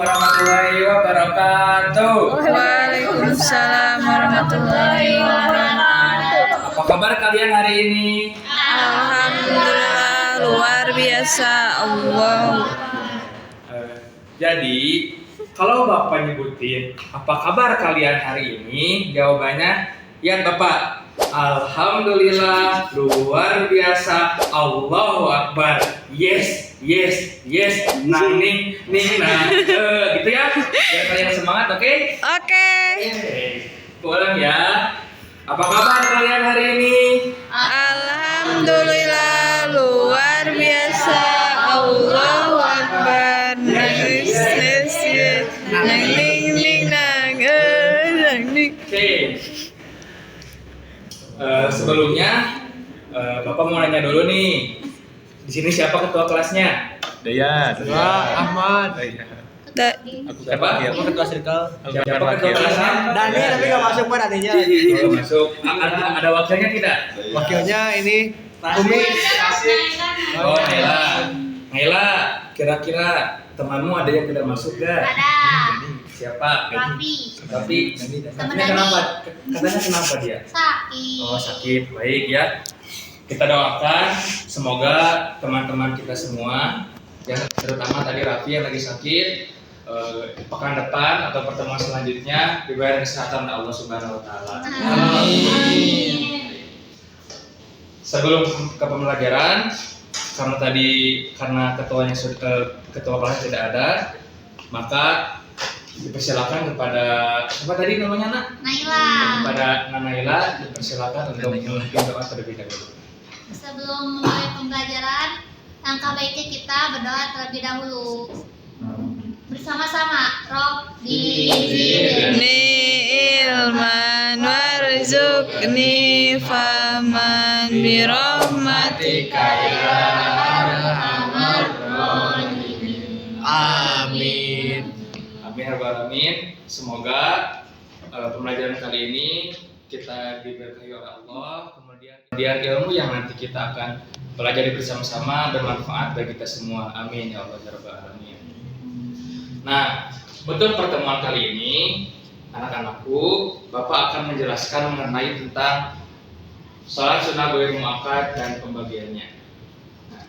Warahmatullahi wabarakatuh. Waalaikumsalam warahmatullahi wabarakatuh. Apa kabar kalian hari ini? Alhamdulillah luar biasa Allah. Jadi kalau Bapak nyebutin apa kabar kalian hari ini, jawabannya ya Bapak. Alhamdulillah luar biasa Allahu Akbar. Yes, yes, yes. Nang ning ning nah. Gitu ya. Biar kalian semangat, oke? Oke. Ulang ya. Apa kabar kalian hari ini? Alhamdulillah luar biasa Allahu Akbar. Nang ning ning nang ning. Oke. Sebelumnya Bapak mau nanya dulu nih. Di sini siapa ketua kelasnya? Daya, Ahmad. Siapa? Aku ketua circle. Siapa ketua kelasnya? Dani tapi nggak masuk pak adanya. Oh, masuk. Ada wakilnya tidak? Wakilnya ini Umi. Oh, Naila. Naila, kira-kira temanmu ada yang tidak masuk gak? Ada. Siapa? Tapi Katanya kenapa? Katanya kenapa dia? sakit. Oh, sakit. Baik ya. Kita doakan semoga teman-teman kita semua, yang terutama tadi Raffi yang lagi sakit, pekan depan atau pertemuan selanjutnya diberi kesehatan oleh Allah Subhanahu Wa Taala. Amin. Sebelum ke pembelajaran, karena ketua kelas tidak ada, maka dipersilakan kepada siapa tadi namanya Nak? Naila. Kepada Naila dipersilakan untuk memimpin doa terlebih dahulu. Sebelum mulai pembelajaran, langkah baiknya kita berdoa terlebih dahulu. Bersama-sama, Robbi Ni ilman warzuqni faman bi rahmatika ya arhamar rahimin. Amin. Amin ya rabbal alamin. Semoga pembelajaran kali ini kita diberkahi oleh Allah, kemudian ilmu yang nanti kita akan pelajari bersama-sama bermanfaat bagi kita semua. Amin ya Allah ya rabbal alamin. Nah, untuk pertemuan kali ini, anak-anakku, Bapak akan menjelaskan mengenai tentang salat sunnah ghair muakkad dan pembagiannya. Nah,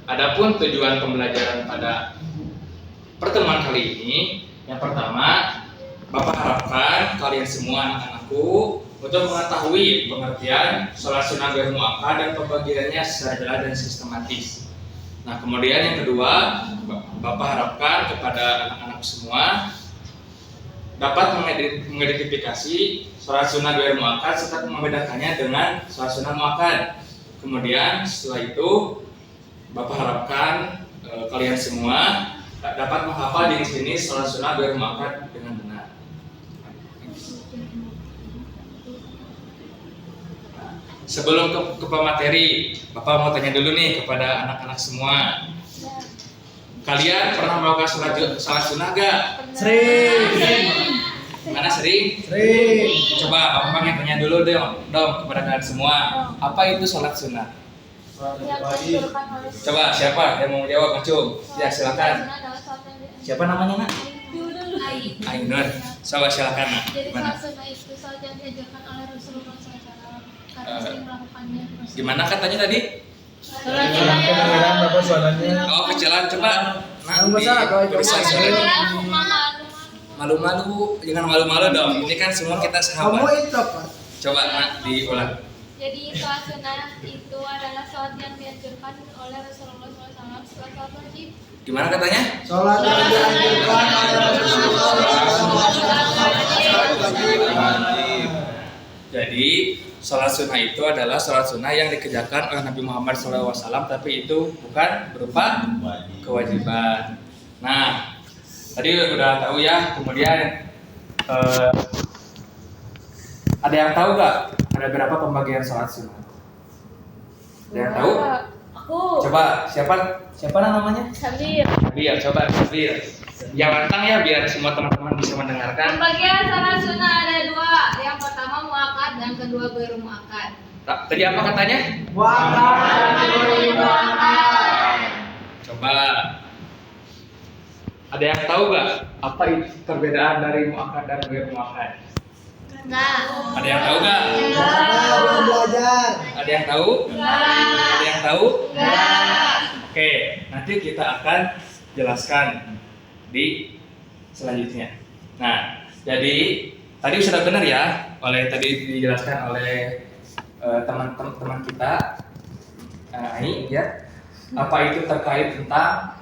adapun tujuan pembelajaran pada pertemuan kali ini, yang pertama, Bapak harapkan kalian semua anak-anakku untuk mengetahui pengertian sholat sunnah ghair muakkad dan pembagiannya secara jelas dan sistematis. Nah, kemudian yang kedua, Bapak harapkan kepada anak-anak semua dapat mengidentifikasi sholat sunnah ghair muakkad serta membedakannya dengan sholat sunnah muakkad. Kemudian setelah itu, Bapak harapkan kalian semua dapat menghafal jenis-jenis sholat sunnah ghair muakkad dengan benar. Sebelum ke pemateri, Bapak mau tanya dulu nih kepada anak-anak semua. Kalian pernah melakukan sholat sunnah gak? Sering. Gimana sering? Sering. Coba Bapak pengen tanya dulu dong kepada kalian semua. Apa itu sholat sunnah? Coba siapa yang mau jawab? Acung. Ya silakan. Siapa namanya Nak? Ainur. Coba silakan Nak. Jadi Gimana? sholat sunnah itu sholat yang diajarkan oleh Rasulullah SAW karena sering melakukannya. Gimana katanya tadi? Sholat sunnah yang Berapa suaranya? Oh, kecilan coba. Nah, Yang besar atau yang bisa kecil? malu-malu, jangan malu-malu dong. Ini kan semua kita Kamu sahabat. itu apa? Coba Nak diulang. Jadi sholat sunnah itu adalah sholat yang dianjurkan oleh Rasulullah SAW setelah sholat wajib. Gimana katanya? Sholat yang dianjurkan oleh Jadi sholat sunnah itu adalah sholat sunnah yang dikerjakan oleh Nabi Muhammad SAW, tapi itu bukan berupa kewajiban. Nah, tadi udah tahu ya. Kemudian ada yang tahu gak? Ada berapa pembagian sholat sunnah? Ada yang tahu? Aku. Coba siapa namanya? Sabir. Biar coba Sabir. Yang lantang ya biar semua teman-teman bisa mendengarkan. Pembagian sholat sunnah ada dua. Yang pertama muakkad dan kedua ghair muakkad. Tadi apa katanya? Coba. Ada yang tahu nggak apa itu perbedaan dari muakkad dan ghair muakkad? Enggak. Ada yang tahu nggak? Belum belajar. Ada yang tahu? Ada yang tahu? Oke, nanti kita akan jelaskan di selanjutnya. Nah, jadi tadi sudah benar ya, tadi dijelaskan oleh teman-teman kita. Ini ya, apa itu terkait tentang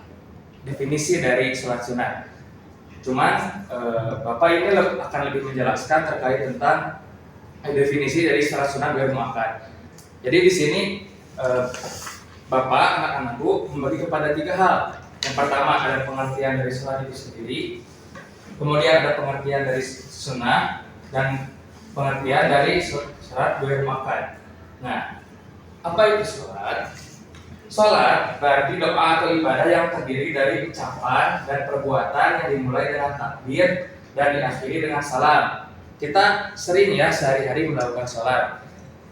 definisi dari sholat sunat. Cuman Bapak ini akan lebih menjelaskan terkait tentang definisi dari sholat sunat ghair muakkad. Jadi di sini Bapak anak-anakku membagi kepada 3 hal. Yang pertama ada pengertian dari sholat itu sendiri, kemudian ada pengertian dari sunnah, dan pengertian dari sholat ghair muakkad. Nah, apa itu sholat? Sholat berarti doa atau ibadah yang terdiri dari ucapan dan perbuatan yang dimulai dengan takbir dan diakhiri dengan salam. Kita sering ya sehari-hari melakukan sholat.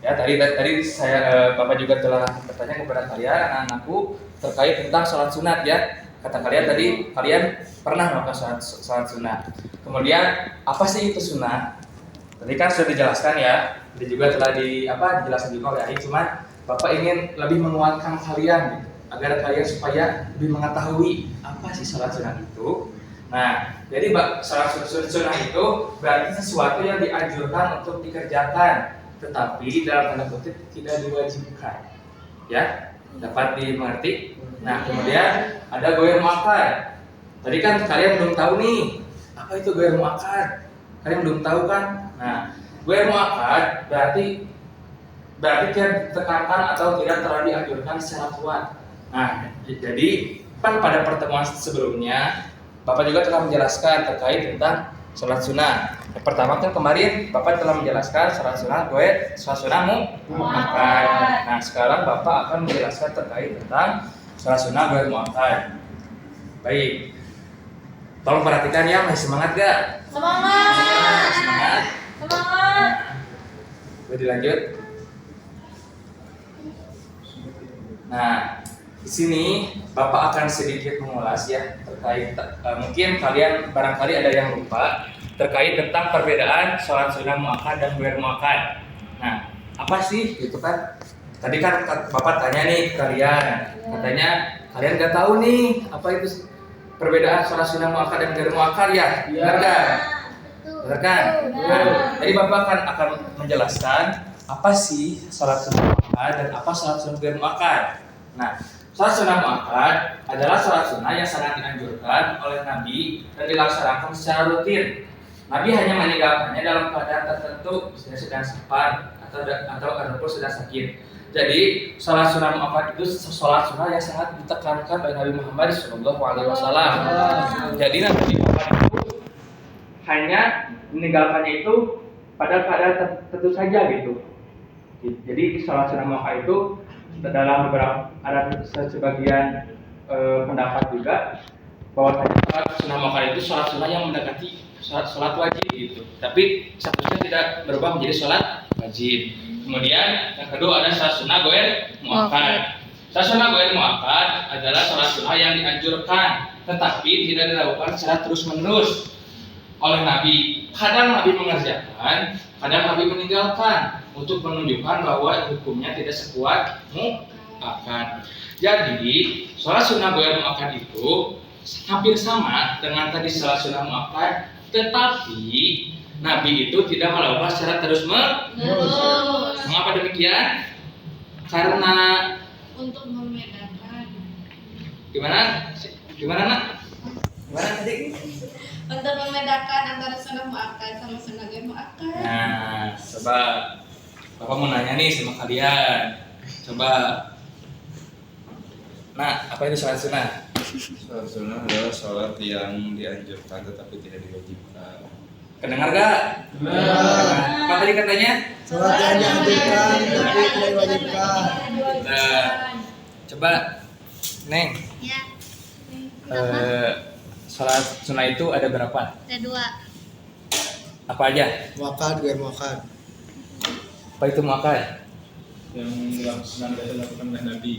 Ya tadi saya Bapak juga telah bertanya kepada kalian anak-anakku terkait tentang sholat sunat ya. Kata kalian tadi kalian pernah melakukan sholat sunat. Kemudian apa sih itu sunat? Tadi kan sudah dijelaskan ya. Tadi juga telah dijelaskan juga oleh Aing, cuman Bapak ingin lebih menguatkan kalian gitu, agar kalian supaya lebih mengetahui apa sih sholat sunat itu. Nah, jadi sholat sunat itu berarti sesuatu yang dianjurkan untuk dikerjakan, tetapi dalam tanda kutip tidak diwajibkan. Ya, dapat dimengerti? Nah, kemudian ada ghair muakkad. Tadi kan kalian belum tahu nih, apa itu ghair muakkad? Kalian belum tahu kan? Nah, ghair muakkad berarti tidak ditekankan atau tidak terlalu dianjurkan secara kuat. Nah, jadi kan pada pertemuan sebelumnya Bapak juga telah menjelaskan terkait tentang sholat sunnah. Yang pertama kan kemarin Bapak telah menjelaskan sholat sunnah muakkad. Nah, sekarang Bapak akan menjelaskan terkait tentang sholat sunnah ghair muakkad. Baik. Tolong perhatikan ya, masih semangat gak? Semangat. Boleh dilanjut? Nah, di sini Bapak akan sedikit mengulas ya terkait mungkin kalian barangkali ada yang lupa terkait tentang perbedaan sholat sunnah muakkad dan ghair muakkad. Nah, apa sih gitu kan? Tadi kan Bapak tanya nih ke kalian, katanya kalian nggak tahu nih apa itu perbedaan sholat sunnah muakkad dan ghair muakkad ya? Benar kan? Benar kan? Nah, jadi Bapak akan menjelaskan apa sih sholat sunnah muakkad dan apa sholat sunnah ghair muakkad. Nah, sholat sunnah muakkad adalah sholat sunnah yang sangat dianjurkan oleh Nabi dan dilaksanakan secara rutin. Nabi hanya meninggalkannya dalam keadaan tertentu, misalnya sedang safar ataupun sedang sakit. Jadi sholat sunnah muakkad itu sholat sunnah yang sangat ditekankan oleh Nabi Muhammad SAW. Jadi Nabi Muhammad itu hanya meninggalkannya itu pada keadaan tertentu saja gitu. Jadi sholat sunnah muakkad itu dalam beberapa ada sebagian pendapat juga bahwa sholat sunnah muakkad itu sholat sunnah yang mendekati sholat wajib gitu. Tapi statusnya tidak berubah menjadi sholat wajib. Kemudian yang kedua ada sholat sunnah ghair muakkad. Sholat sunnah ghair muakkad adalah sholat sunnah yang dianjurkan tetapi tidak dilakukan secara terus-menerus oleh Nabi. Kadang Nabi mengerjakan, kadang Nabi meninggalkan untuk menunjukkan bahwa hukumnya tidak sekuat muakkad. Jadi sholat sunnah ghair muakkad itu hampir sama dengan tadi sholat sunnah muakkad, tetapi Nabi itu tidak melakukan secara terus-menerus. Mengapa demikian? Karena Untuk membedakan. Gimana nak? Gimana tadi? Untuk membedakan antara sunnah muakkad sama sunnah ghair muakkad. Nah, coba Bapak mau nanya nih sama kalian. Coba. Nah, apa itu sholat sunnah? Sholat sunnah adalah sholat yang dianjurkan tetapi tidak diwajibkan. Kedengar gak? Apa tadi katanya? Sholat yang dianjurkan tapi tidak diwajibkan. Nah, coba Neng, Ya, sholat sunnah itu ada berapa? ada 2. Apa aja? Muakkad, ghair muakkad. Apa itu muakkad? yang dilakukan oleh Nabi.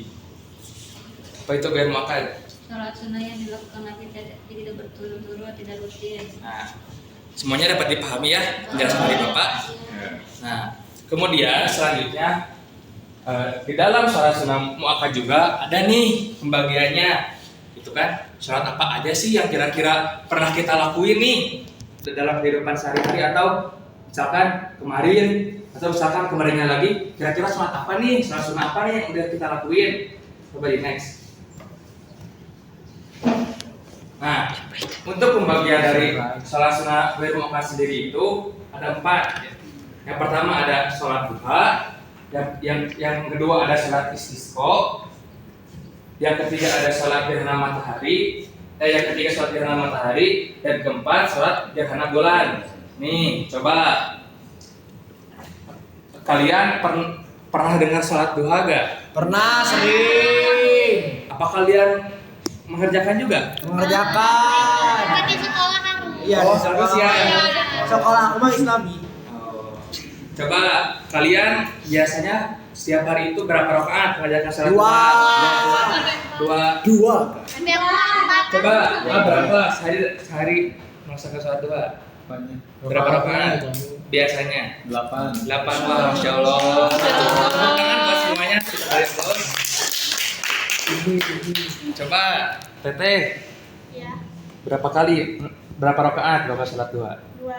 Apa itu goer muakkad? Sholat sunnah yang dilakukan Nabi tidak berturut-turut, tidak rutin. Nah, semuanya dapat dipahami ya, penjelasan dari Bapak. Ya. Nah, kemudian selanjutnya di dalam sholat sunnah muakkad juga ada nih pembagiannya, itu kan sholat apa aja sih yang kira-kira pernah kita lakuin nih dalam kehidupan sehari-hari, atau misalkan kemarin atau misalkan kemarinnya lagi, kira-kira sholat apa nih, sholat sunnah apa nih yang udah kita lakuin. Coba di next. Nah, untuk pembagian dari sholat sunnah goer muakkad sendiri itu ada 4. Yang pertama ada sholat duha, yang kedua ada sholat istisqa, yang ketiga ada sholat gerhana matahari, yang ketiga sholat gerhana matahari, dan keempat sholat gerhana bulan. Nih, coba kalian pernah dengar sholat duha gak? Pernah sering Apa kalian mengerjakan juga? mengerjakan. Kan di sekolah harus. Iya, Oh, di sekolah. bagus ya. Sekolah aku mah Islami. Coba kalian biasanya setiap hari itu berapa rakaat mengerjakan sholat Dua. Dua. Dua. Tapi aku empat. Coba berapa sehari melaksanakan sholat duha? Berapa rakaat biasanya? 8. 8. Wah, masya Allah. Tepuk tangan buat semuanya. Bos. Coba Teteh, Ya, berapa rakaat kalau sholat duha? 2.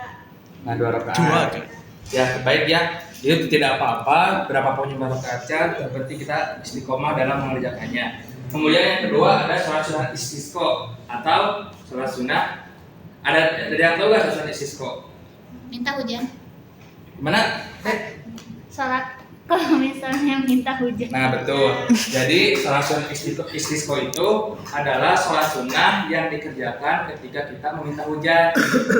Nah, 2 rakaat. Ya, baik ya. Itu tidak apa-apa, berapapun jumlah rakaatnya, yang penting kita istiqomah dalam mengerjakannya. Kemudian yang kedua ada sholat sunnah istisqa atau sholat sunnah. Ada yang tahu nggak sholat istisqa? Minta hujan. Gimana? Sholat kalau misalnya minta hujan. Nah, betul. Jadi sholat sunnah istisqa itu adalah sholat sunnah yang dikerjakan ketika kita meminta hujan.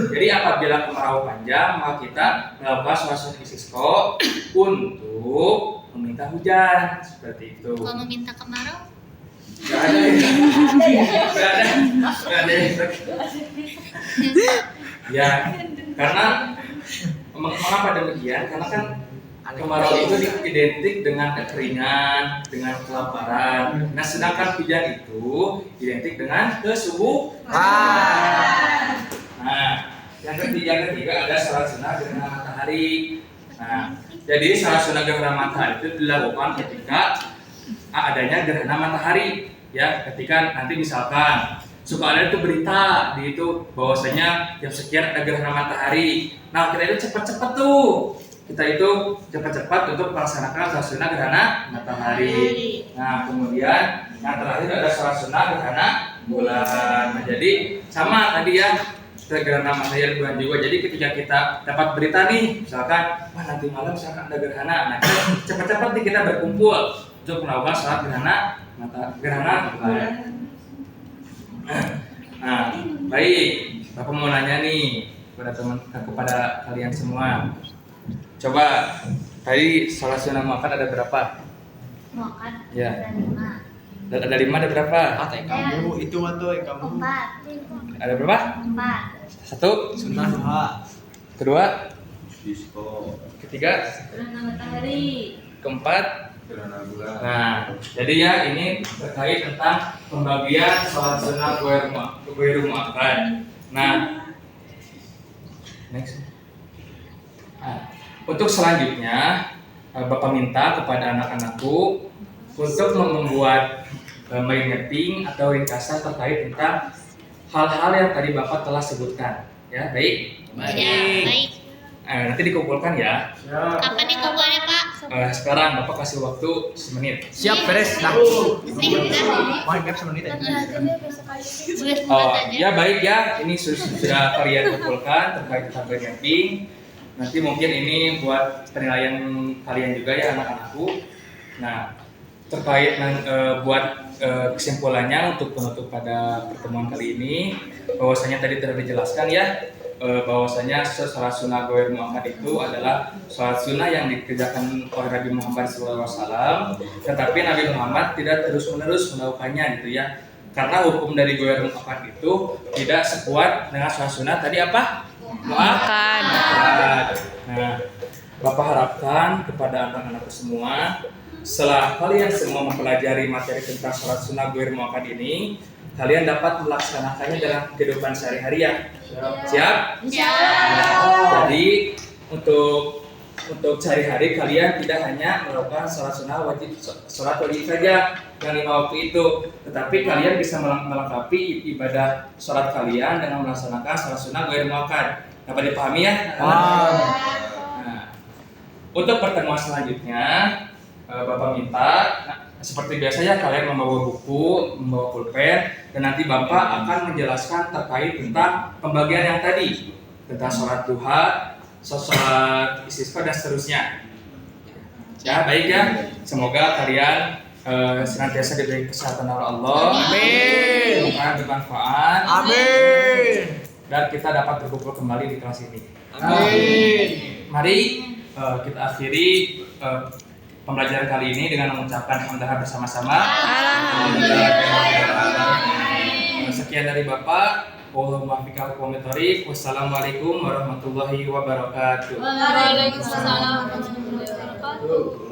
Jadi apabila kemarau panjang, maka kita melakukan sholat sunnah istisqa untuk meminta hujan. Seperti itu. Kalau meminta kemarau, Gak ada ya. Gak ada. Ya, karena mengapa demikian? Karena kan kemarau itu identik dengan kekeringan, dengan kelaparan. Nah, sedangkan hujan itu identik dengan kesubuhan. Nah, yang ketiga ada sholat sunnah gerhana matahari. Nah, jadi sholat sunnah gerhana matahari itu dilakukan ketika adanya gerhana matahari. Ya, ketika nanti misalkan suka ada itu berita di itu bahwasanya jam sekian ada gerhana matahari. Nah, kita itu cepat-cepat tuh. Kita itu cepat-cepat untuk melaksanakan sholat sunnah gerhana matahari. Nah, kemudian yang terakhir ada sholat sunnah gerhana bulan. Nah, jadi sama tadi ya, kita gerhana matahari bulan juga. Jadi ketika kita dapat berita nih, misalkan wah nanti malam misalkan ada gerhana, nah cepat-cepat nih kita berkumpul untuk melakukan sholat gerhana bulan. Nah, baik, Bapak mau nanya nih kepada kalian semua. Coba tadi sholat sunnah muakkad ada berapa? muakkad Ya. ada 5. Ada 5, ada berapa? Kamu itu atau kamu 4. Ada berapa? 4. 1, sunnah duha. kedua, Disko. ketiga, Gerhana matahari. keempat. Gerhana bulan. Nah, jadi ya ini terkait tentang pembagian sholat sunnah goer muakkad. Nah, next. Nah, untuk selanjutnya Bapak minta kepada anak-anakku untuk membuat mind mapping atau ringkasan terkait tentang hal-hal yang tadi Bapak telah sebutkan. Ya, baik. Ya, baik. Nanti dikumpulkan ya. Kapan nih kumpulnya, Pak? Sekarang Bapak kasih waktu 1 menit. Siap beres. Nah. Nih, udah. Mau ngap semenit aja. Boleh Oh, sebentar aja. ya baik ya. Ini sudah kalian kumpulkan terkait tentang mind mapping. Nanti mungkin ini buat penilaian kalian juga ya anak-anakku. Nah, terkait buat kesimpulannya untuk penutup pada pertemuan kali ini, bahwasanya tadi telah dijelaskan ya, bahwasanya sholat sunnah goer muakkad itu adalah sholat sunnah yang dikerjakan oleh Nabi Muhammad SAW, tetapi Nabi Muhammad tidak terus-menerus melakukannya gitu ya. Karena hukum dari goer muakkad itu tidak sekuat dengan sholat sunnah tadi apa? Muakkad. Nah, Bapak harapkan kepada anak-anak semua setelah kalian semua mempelajari materi tentang sholat sunnah ghairil muakkad ini, kalian dapat melaksanakannya dalam kehidupan sehari-hari ya. Siap? Jadi untuk sehari-hari kalian tidak hanya melakukan sholat wajib saja yang 5 waktu itu, tetapi kalian bisa melengkapi ibadah sholat kalian dengan melaksanakan sholat sunnah ghairil muakkad. Dapat dipahami ya? Nah, untuk pertemuan selanjutnya, Bapak minta seperti biasanya kalian membawa buku, membawa pulpen, dan nanti Bapak akan menjelaskan terkait tentang pembagian yang tadi, tentang sholat duha, sholat istisqa dan seterusnya. Ya, baik ya. Semoga kalian senantiasa diberi kesehatan oleh Allah. Amin. Semoga bermanfaat. Amin. Dan kita dapat berkumpul kembali di kelas ini. Amin. Mari kita akhiri pembelajaran kali ini dengan mengucapkan hamdalah bersama-sama. Sekian dari Bapak. Wassalamualaikum warahmatullahi wabarakatuh. Waalaikumsalam warahmatullahi wabarakatuh.